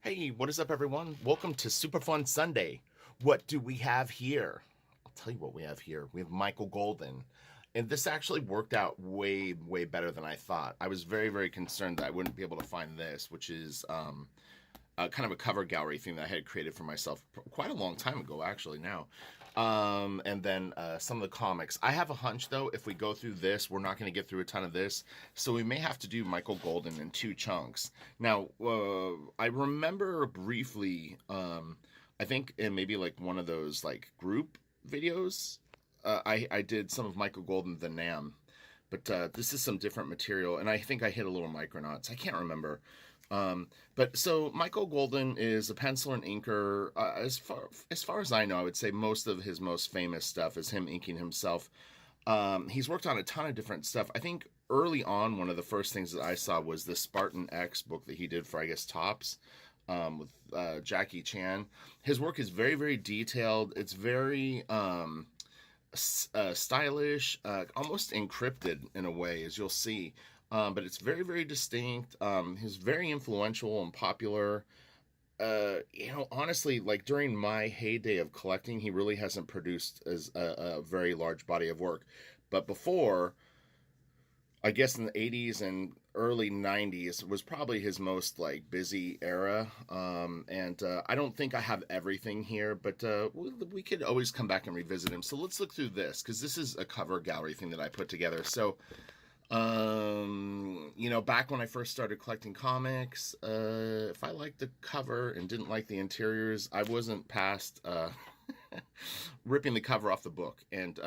Hey, what is up, everyone? Welcome to Super Fun Sunday. What do we have here? I'll tell you what we have here. We have Michael Golden. And this actually worked out way, way better than I thought. I was very, very concerned that I wouldn't be able to find this, which is kind of a cover gallery thing that I had created for myself quite a long time ago, actually, now. And then some of the comics. I have a hunch, though, if we go through this, we're not going to get through a ton of this. So we may have to do Michael Golden in two chunks. Now, I remember briefly, I think in maybe like one of those like group videos, I did some of Michael Golden, the Nam. But this is some different material, and I think I hit a little Micronauts. I can't remember. But so Michael Golden is a penciler and inker. As far as I know, I would say most of his most famous stuff is him inking himself. He's worked on a ton of different stuff. I think early on, one of the first things that I saw was the Spartan X book that he did for, I guess, Tops, with Jackie Chan. His work is very, very detailed. It's very stylish, almost encrypted in a way, as you'll see. But it's very, very distinct. He's very influential and popular. Honestly, like during my heyday of collecting, he really hasn't produced as a very large body of work. But before, I guess in the 80s and early 90s was probably his most like busy era. And I don't think I have everything here, but we could always come back and revisit him. So let's look through this because this is a cover gallery thing that I put together. So back when I first started collecting comics, if I liked the cover and didn't like the interiors, I wasn't past ripping the cover off the book and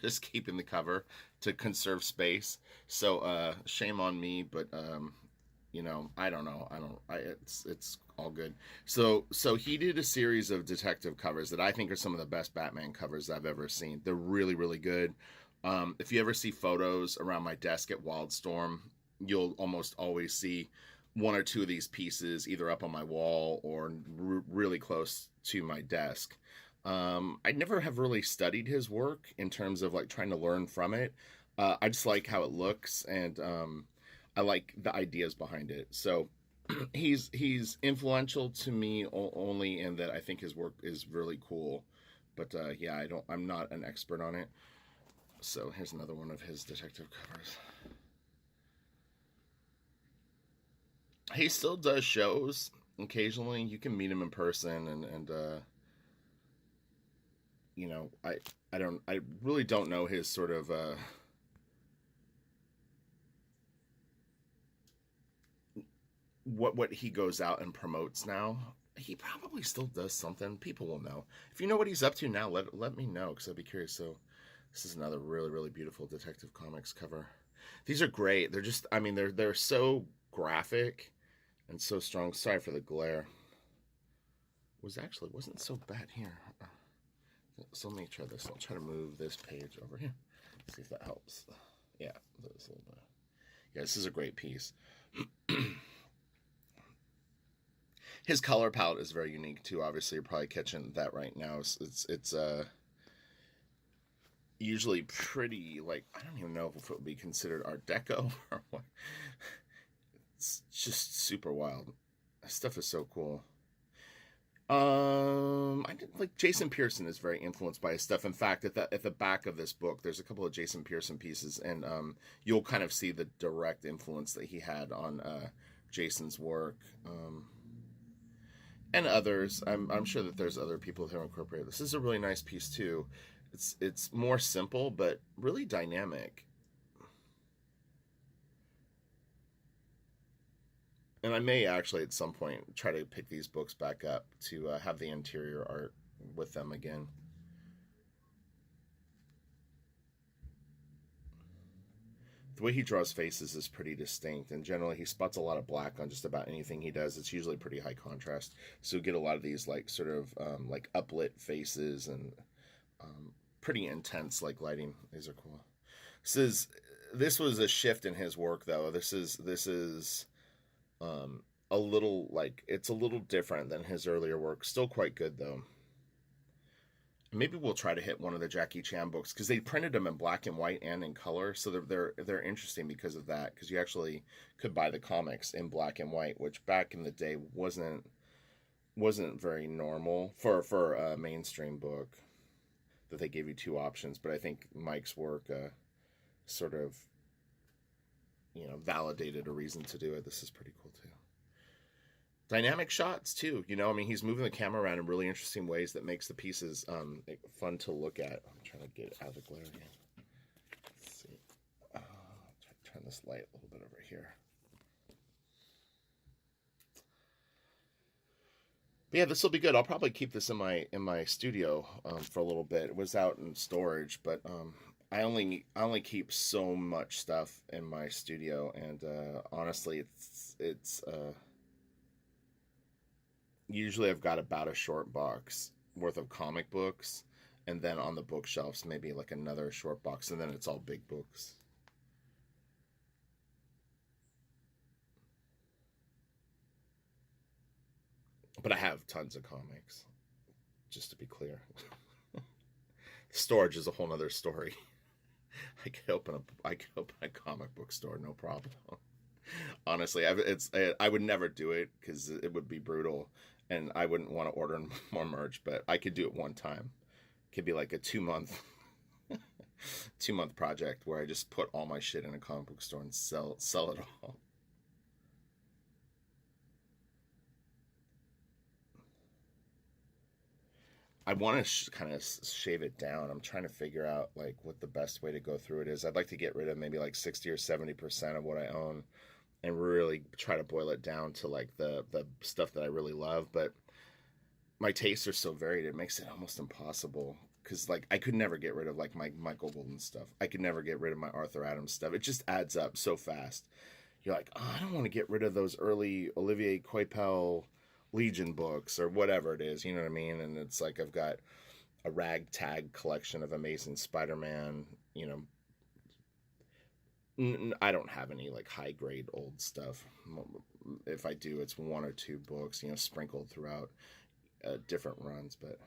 just keeping the cover to conserve space. So shame on me, but I don't know. It's all good. So he did a series of detective covers that I think are some of the best Batman covers I've ever seen. They're really, really good. If you ever see photos around my desk at Wildstorm, you'll almost always see one or two of these pieces either up on my wall or really close to my desk. I never have really studied his work in terms of like trying to learn from it. I just like how it looks, and I like the ideas behind it. So he's influential to me only in that I think his work is really cool. But yeah, I'm not an expert on it. So here's another one of his detective covers. He still does shows occasionally. You can meet him in person, and I really don't know his sort of what he goes out and promotes now. He probably still does something. People will know. If you know what he's up to now, let me know because I'd be curious. So this is another really, really beautiful Detective Comics cover. These are great. They're so graphic and so strong. Sorry for the glare. Wasn't so bad here. So let me try this. I'll try to move this page over here. See if that helps. Yeah, this a little bit. Yeah, this is a great piece. His color palette is very unique too. Obviously, you're probably catching that right now. It's usually pretty, like, I don't even know if it would be considered Art Deco or what. It's just super wild. This stuff is so cool. I did like Jason Pearson is very influenced by his stuff. In fact, at the back of this book, there's a couple of Jason Pearson pieces, and you'll kind of see the direct influence that he had on Jason's work. And others. I'm sure that there's other people who have incorporated this. This is a really nice piece too. It's more simple but really dynamic. And I may actually at some point try to pick these books back up to have the interior art with them again. The way he draws faces is pretty distinct, and generally he spots a lot of black on just about anything he does. It's usually pretty high contrast, so you get a lot of these like sort of like uplit faces and pretty intense like lighting. These are cool. This was a shift in his work though. This is a little like it's a little different than his earlier work. Still quite good though. Maybe we'll try to hit one of the Jackie Chan books because they printed them in black and white and in color, so they're interesting because of that. Because you actually could buy the comics in black and white, which back in the day wasn't wasn't very normal for a mainstream book that they gave you two options. But I think Mike's work sort of validated a reason to do it. This is pretty cool too. Dynamic shots too. I mean, he's moving the camera around in really interesting ways that makes the pieces fun to look at. I'm trying to get it out of the glare again. Let's see. Try to turn this light a little bit over here. But yeah, this will be good. I'll probably keep this in my studio for a little bit. It was out in storage, but I only keep so much stuff in my studio, and honestly, it's usually I've got about a short box worth of comic books, and then on the bookshelves maybe like another short box, and then it's all big books. But I have tons of comics, just to be clear. Storage is a whole nother story. I could open a comic book store, no problem. Honestly, I would never do it because it would be brutal, and I wouldn't want to order more merch. But I could do it one time. It could be like a 2 month 2 month project where I just put all my shit in a comic book store and sell it all. I want to kind of shave it down. I'm trying to figure out like what the best way to go through it is. I'd like to get rid of maybe like 60 or 70% of what I own and really try to boil it down to like the stuff that I really love. But my tastes are so varied, it makes it almost impossible. Because like I could never get rid of like my Michael Golden stuff. I could never get rid of my Arthur Adams stuff. It just adds up so fast. You're like, oh, I don't want to get rid of those early Olivier Coipel Legion books or whatever it is. You know what I mean? And it's like I've got a ragtag collection of Amazing Spider-Man. I don't have any like high grade old stuff. If I do, it's one or two books, sprinkled throughout different runs. But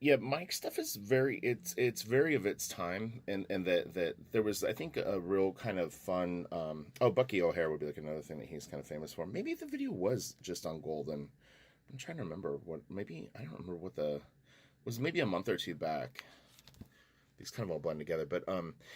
yeah, Mike's stuff is it's very of its time, and that there was, I think, a real kind of fun. Bucky O'Hare would be like another thing that he's kind of famous for. Maybe the video was just on Golden. I'm trying to remember what. Maybe I don't remember what the was. Maybe a month or two back. These kind of all blend together, but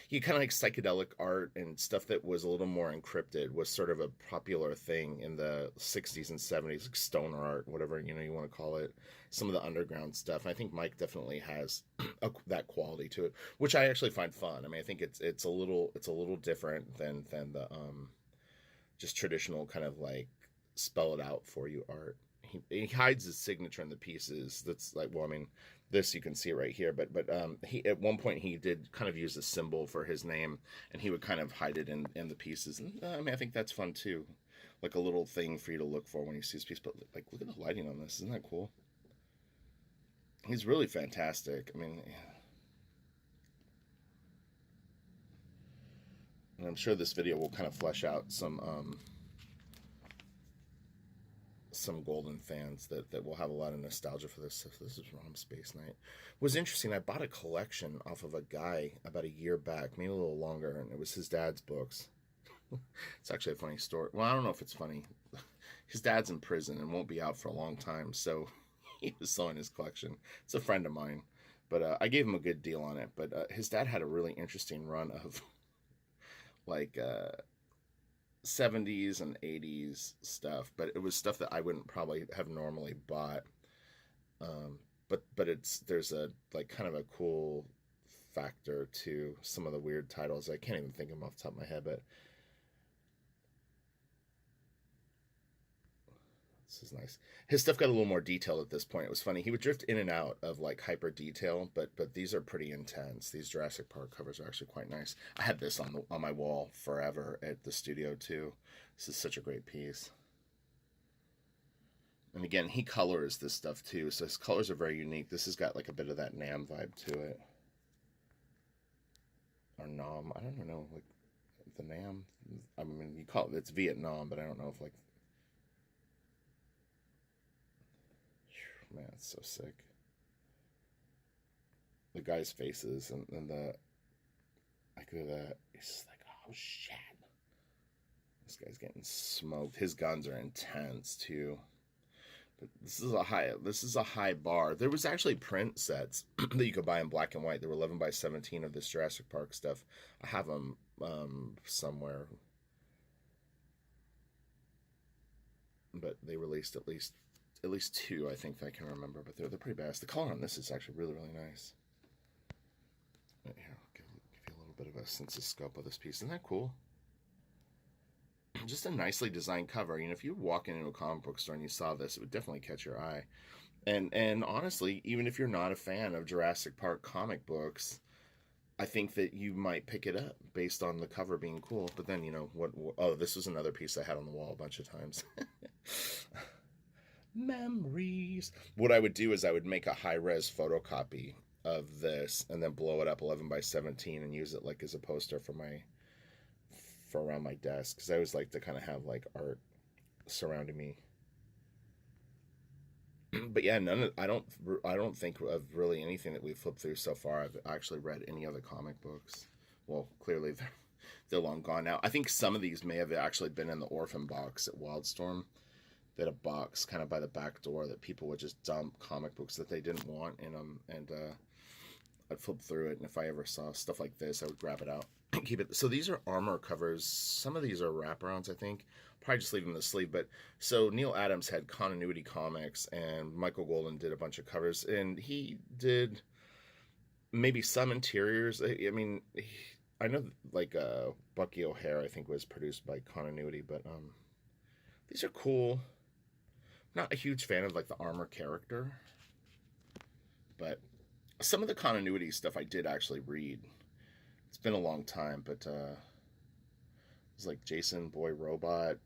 he kind of like psychedelic art and stuff that was a little more encrypted was sort of a popular thing in the 60s and 70s, like stoner art, whatever you want to call it. Some of the underground stuff. I think Mike definitely has that quality to it, which I actually find fun. I mean, I think it's a little different than the just traditional kind of like spell it out for you art. He hides his signature in the pieces. That's like, well, I mean, this you can see right here, but he at one point he did kind of use a symbol for his name, and he would kind of hide it in the pieces. And I mean, I think that's fun too, like a little thing for you to look for when you see this piece. But like, look at the lighting on this. Isn't that cool? He's really fantastic. I mean, and I'm sure this video will kind of flesh out some Golden fans that will have a lot of nostalgia for this. This is Rom Space Knight. It was interesting. I bought a collection off of a guy about a year back, maybe a little longer, and it was his dad's books. It's actually a funny story. Well, I don't know if it's funny. His dad's in prison and won't be out for a long time, so he was selling his collection. It's a friend of mine, but I gave him a good deal on it. But his dad had a really interesting run of like 70s and 80s stuff, but it was stuff that I wouldn't probably have normally bought. But there's a like kind of a cool factor to some of the weird titles. I can't even think of them off the top of my head, but this is nice. His stuff got a little more detailed at this point. It was funny. He would drift in and out of like hyper detail, but these are pretty intense. These Jurassic Park covers are actually quite nice. I had this on my wall forever at the studio too. This is such a great piece. And again, he colors this stuff too, so his colors are very unique. This has got like a bit of that Nam vibe to it. Or Nam, I don't know, like the Nam. I mean, you call it's Vietnam, but I don't know if like. Man, it's so sick. The guy's faces and the like, look at that. It's just like, oh shit. This guy's getting smoked. His guns are intense too. But this is a high bar. There was actually print sets that you could buy in black and white. They were 11 by 17 of this Jurassic Park stuff. I have them somewhere, but they released at least two, I think, that I can remember. But they're pretty badass. The color on this is actually really really nice. Right here, I'll give you a little bit of a sense of scope of this piece. Isn't that cool? Just a nicely designed cover. You know, if you walk into a comic book store and you saw this, it would definitely catch your eye. And honestly, even if you're not a fan of Jurassic Park comic books, I think that you might pick it up based on the cover being cool. But then, you know, oh, this was another piece I had on the wall a bunch of times. Memories. What I would do is I would make a high-res photocopy of this and then blow it up 11 by 17 and use it like as a poster for around my desk, because I always like to kind of have like art surrounding me. But yeah, I don't think of really anything that we've flipped through so far I've actually read any other comic books. Well, clearly they're long gone now. I think some of these may have actually been in the orphan box at Wildstorm. They had a box kind of by the back door that people would just dump comic books that they didn't want in them, and I'd flip through it, and if I ever saw stuff like this, I would grab it out and keep it. So these are armor covers. Some of these are wraparounds, I think. Probably just leave them in the sleeve. But so Neil Adams had Continuity Comics, and Michael Golden did a bunch of covers, and he did maybe some interiors. I mean, I know like Bucky O'Hare, I think, was produced by Continuity, but these are cool. Not a huge fan of like the armor character, but some of the Continuity stuff I did actually read. It's been a long time, but it's like Jason Boy Robot,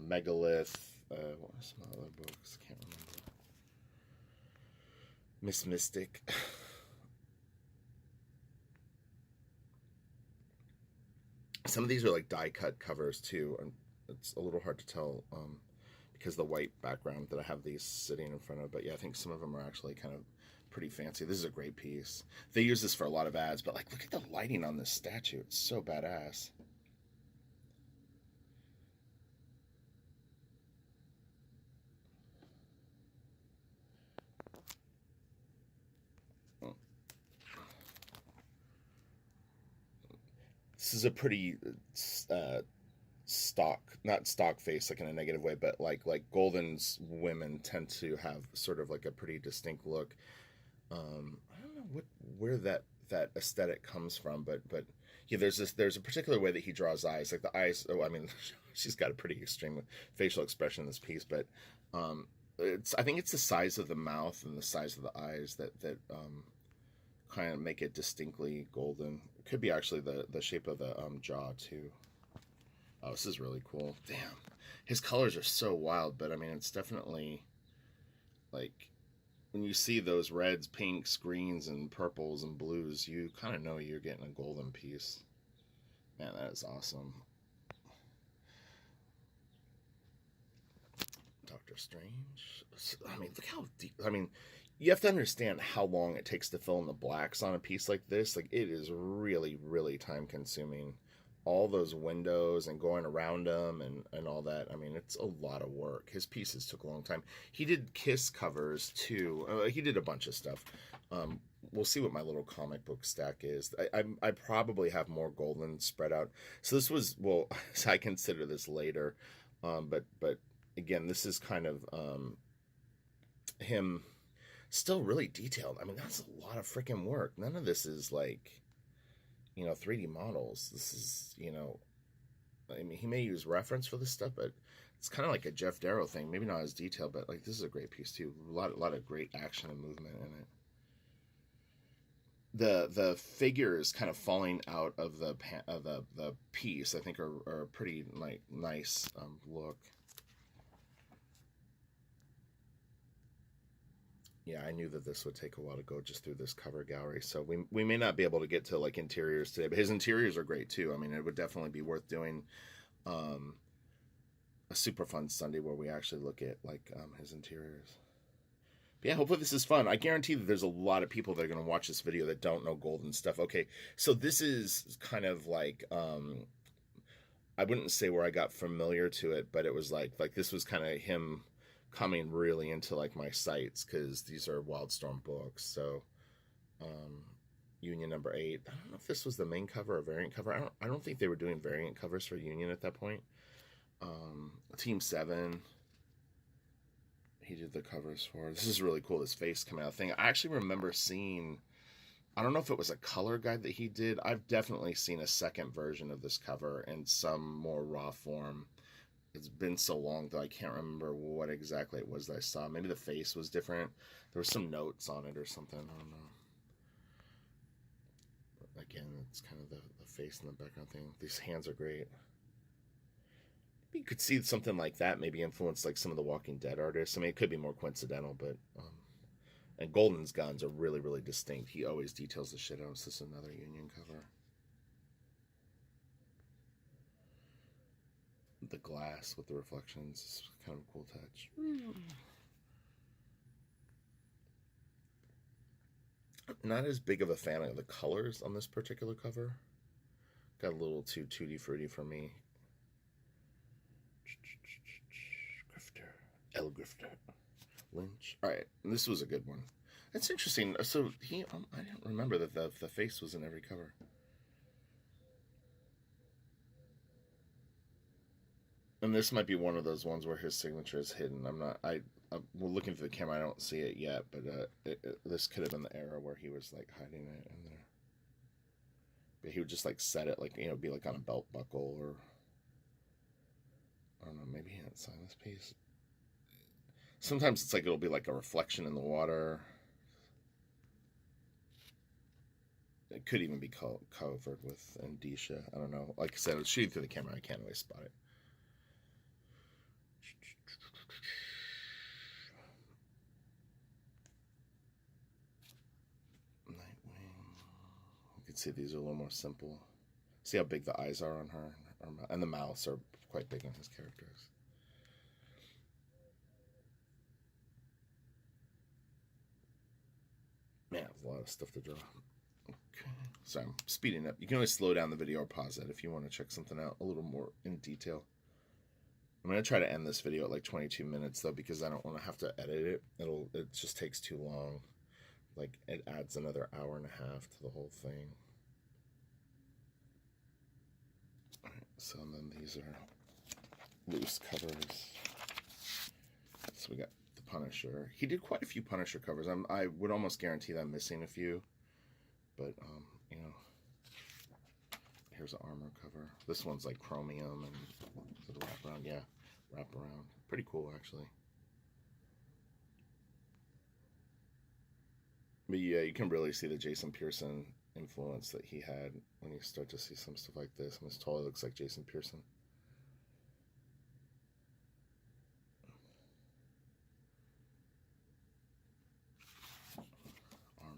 Megalith. What were some other books? Can't remember. Miss Mystic. Some of these are like die cut covers too, and it's a little hard to tell because of the white background that I have these sitting in front of. But yeah, I think some of them are actually kind of pretty fancy. This is a great piece. They use this for a lot of ads, but like, look at the lighting on this statue. It's so badass. This is a pretty not stock face, like in a negative way, but like Golden's women tend to have sort of like a pretty distinct look. I don't know where that aesthetic comes from, but yeah, there's a particular way that he draws eyes, like the eyes. Oh, I mean, she's got a pretty extreme facial expression in this piece, but I think it's the size of the mouth and the size of the eyes that kind of make it distinctly Golden. It could be actually the shape of the jaw too. Oh, this is really cool. Damn, his colors are so wild, but I mean, it's definitely like when you see those reds, pinks, greens, and purples and blues, you kind of know you're getting a Golden piece. Man, that is awesome. Doctor Strange. I mean, look how deep. I mean, you have to understand how long it takes to fill in the blacks on a piece like this. Like, it is really, really time consuming. All those windows and going around them and all that. I mean, it's a lot of work. His pieces took a long time. He did Kiss covers too. He did a bunch of stuff. We'll see what my little comic book stack is. I probably have more Golden spread out. So this was, well, I consider this later. But again, this is kind of him still really detailed. I mean, that's a lot of freaking work. None of this is like, 3D models. This is, I mean, he may use reference for this stuff, but it's kind of like a Jeff Darrow thing. Maybe not as detailed, but like, this is a great piece too. A lot of great action and movement in it. The figures kind of falling out of the piece, I think, are a pretty like nice look. Yeah, I knew that this would take a while to go just through this cover gallery, so we may not be able to get to like interiors today, but his interiors are great too. I mean, it would definitely be worth doing a super fun Sunday where we actually look at like his interiors. But yeah, hopefully this is fun. I guarantee that there's a lot of people that are going to watch this video that don't know Golden stuff. Okay, so this is kind of like I wouldn't say where I got familiar to it, but it was like this was kind of him coming really into like my sights, because these are Wildstorm books. So um, Union number 8. I don't know if this was the main cover or variant cover. I don't think they were doing variant covers for Union at that point. Team 7. He did the covers for. This is really cool. This face coming out thing. I actually remember seeing. I don't know if it was a color guide that he did. I've definitely seen a second version of this cover in some more raw form. It's been so long that I can't remember what exactly it was that I saw. Maybe the face was different. There were some notes on it or something. I don't know. Again, it's kind of the face in the background thing. These hands are great. You could see something like that maybe influence like some of the Walking Dead artists. I mean, it could be more coincidental, but and Golden's guns are really, really distinct. He always details the shit out. This is another Union cover. The glass with the reflections is kind of a cool touch. Not as big of a fan of the colors on this particular cover. Got a little too tutti fruity for me. Grifter. L. Grifter. Lynch. Alright, this was a good one. That's interesting. So he, I didn't remember that the face was in every cover. And this might be one of those ones where his signature is hidden. I'm looking through the camera. I don't see it yet, but this could have been the era where he was like hiding it in there. But he would just like set it like, you know, be like on a belt buckle, or I don't know, maybe he didn't sign this piece. Sometimes it's like it'll be like a reflection in the water. It could even be covered with indicia. I don't know. Like I said, it's shooting through the camera. I can't really spot it. See, these are a little more simple. See how big the eyes are on her, and the mouths are quite big on his characters. Man, there's a lot of stuff to draw. Okay, so I'm speeding up. You can always slow down the video or pause it if you want to check something out a little more in detail. I'm gonna try to end this video at like 22 minutes though, because I don't want to have to edit it. It just takes too long. Like it adds another hour and a half to the whole thing. So then these are loose covers. So we got the Punisher. He did quite a few Punisher covers. I would almost guarantee that I'm missing a few. But, you know, here's an armor cover. This one's like chromium and the wraparound. Yeah, wraparound. Pretty cool, actually. But yeah, you can really see the Jason Pearson influence that he had when you start to see some stuff like this. And this totally looks like Jason Pearson. Armor.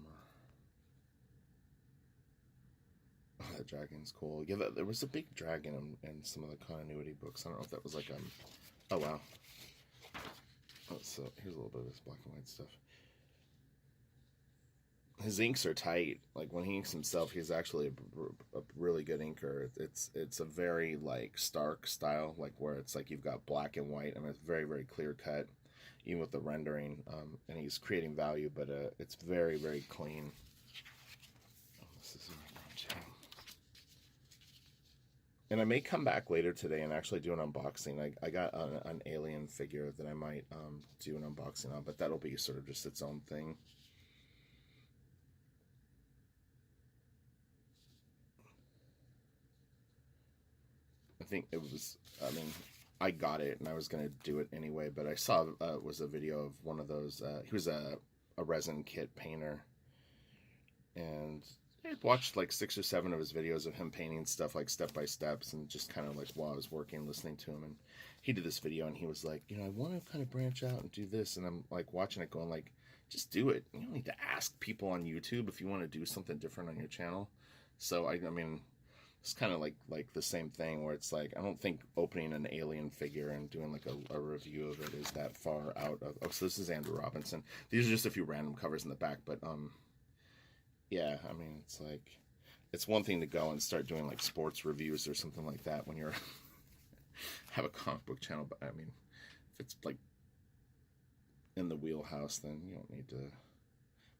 Oh, that dragon's cool. Yeah, there was a big dragon in some of the continuity books. I don't know if that was like oh wow. Oh, so here's a little bit of this black and white stuff. His inks are tight. Like when he inks himself, he's actually a really good inker. It's a very like stark style, like where it's like you've got black and white. I mean, it's very, very clear cut, even with the rendering. And he's creating value, but it's very, very clean. Oh, this is and I may come back later today and actually do an unboxing. I got an alien figure that I might do an unboxing on, but that'll be sort of just its own thing. I think it was, I mean, I got it and I was going to do it anyway, but I saw it was a video of one of those, he was a resin kit painter, and I watched like 6 or 7 of his videos of him painting stuff like step by steps, and just kind of like while I was working, listening to him, and he did this video and he was like, you know, I want to kind of branch out and do this, and I'm like watching it going like, just do it. You don't need to ask people on YouTube if you want to do something different on your channel. So I mean, it's kind of like the same thing where it's like, I don't think opening an alien figure and doing like a review of it is that far out of, oh, so this is Andrew Robinson. These are just a few random covers in the back, but yeah, I mean, it's like, it's one thing to go and start doing like sports reviews or something like that when you're have a comic book channel, but I mean, if it's like in the wheelhouse, then you don't need to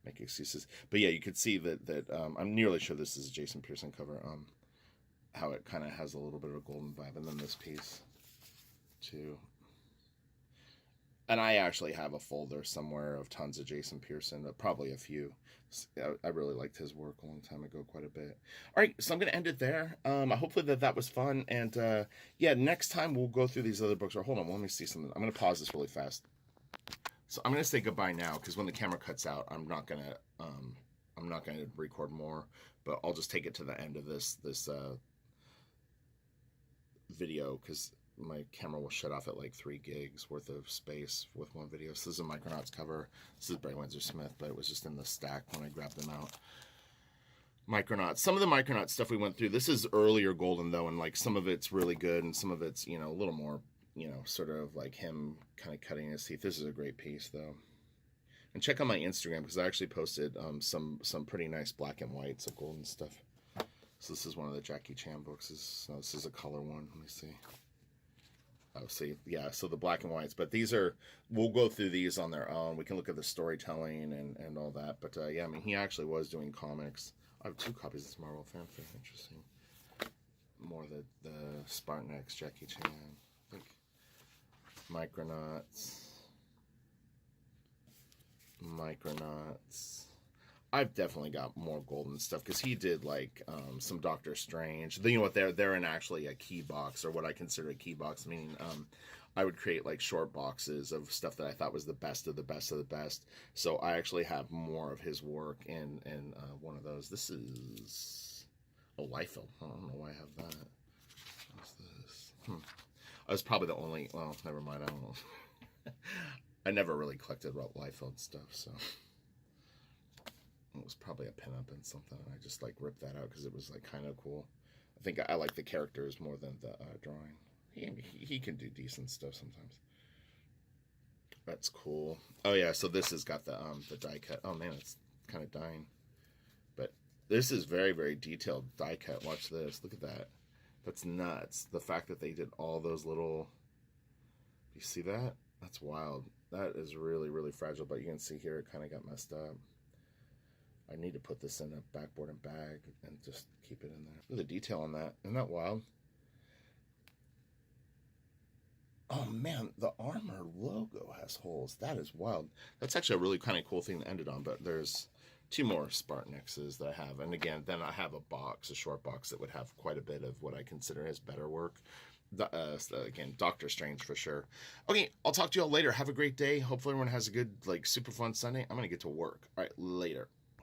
make excuses. But yeah, you could see that I'm nearly sure this is a Jason Pearson cover. How it kind of has a little bit of a golden vibe, and then this piece too. And I actually have a folder somewhere of tons of Jason Pearson, probably a few. I really liked his work a long time ago, quite a bit. All right, so I'm going to end it there. Hopefully that was fun. And yeah, next time we'll go through these other books. Or hold on, let me see something. I'm going to pause this really fast. So I'm going to say goodbye now, because when the camera cuts out, I'm not going to record more. But I'll just take it to the end of this video, because my camera will shut off at like 3 gigs worth of space with one video. So this is a Micronauts cover. This is Bray Windsor Smith, but it was just in the stack when I grabbed them out. Micronauts. Some of the Micronauts stuff we went through. This is earlier Golden though, and like some of it's really good, and some of it's, you know, a little more, you know, sort of like him kind of cutting his teeth. This is a great piece though. And check out my Instagram, because I actually posted some pretty nice black and whites of Golden stuff. So this is one of the Jackie Chan books. This is a color one. Let me see. Oh, see, yeah, so the black and whites, but these are, we'll go through these on their own. We can look at the storytelling and all that, but yeah, I mean, he actually was doing comics. I have 2 copies of this Marvel Fanfare, interesting. More the Spartan X, Jackie Chan, I think. Micronauts. I've definitely got more Golden stuff, because he did like some Doctor Strange. You know what? They're in actually a key box, or what I consider a key box, meaning I would create like short boxes of stuff that I thought was the best of the best of the best. So I actually have more of his work in one of those. This is a Liefeld. I don't know why I have that. What's this? I was probably the only. Well, never mind. I don't know. I never really collected Liefeld stuff, so. It was probably a pinup and something. I just like ripped that out because it was like kind of cool. I think I like the characters more than the drawing. He can do decent stuff sometimes. That's cool. Oh yeah, so this has got the die cut. Oh man, it's kind of dying. But this is very, very detailed die cut. Watch this. Look at that. That's nuts. The fact that they did all those little. You see that? That's wild. That is really, really fragile. But you can see here it kind of got messed up. I need to put this in a backboard and bag and just keep it in there. Look at the detail on that. Isn't that wild? Oh man, the armor logo has holes. That is wild. That's actually a really kind of cool thing to end it on, but there's 2 more Spartan X's that I have. And again, then I have a short box that would have quite a bit of what I consider his better work. Again, Doctor Strange for sure. Okay, I'll talk to you all later. Have a great day. Hopefully everyone has a good, like, super fun Sunday. I'm going to get to work. All right, later.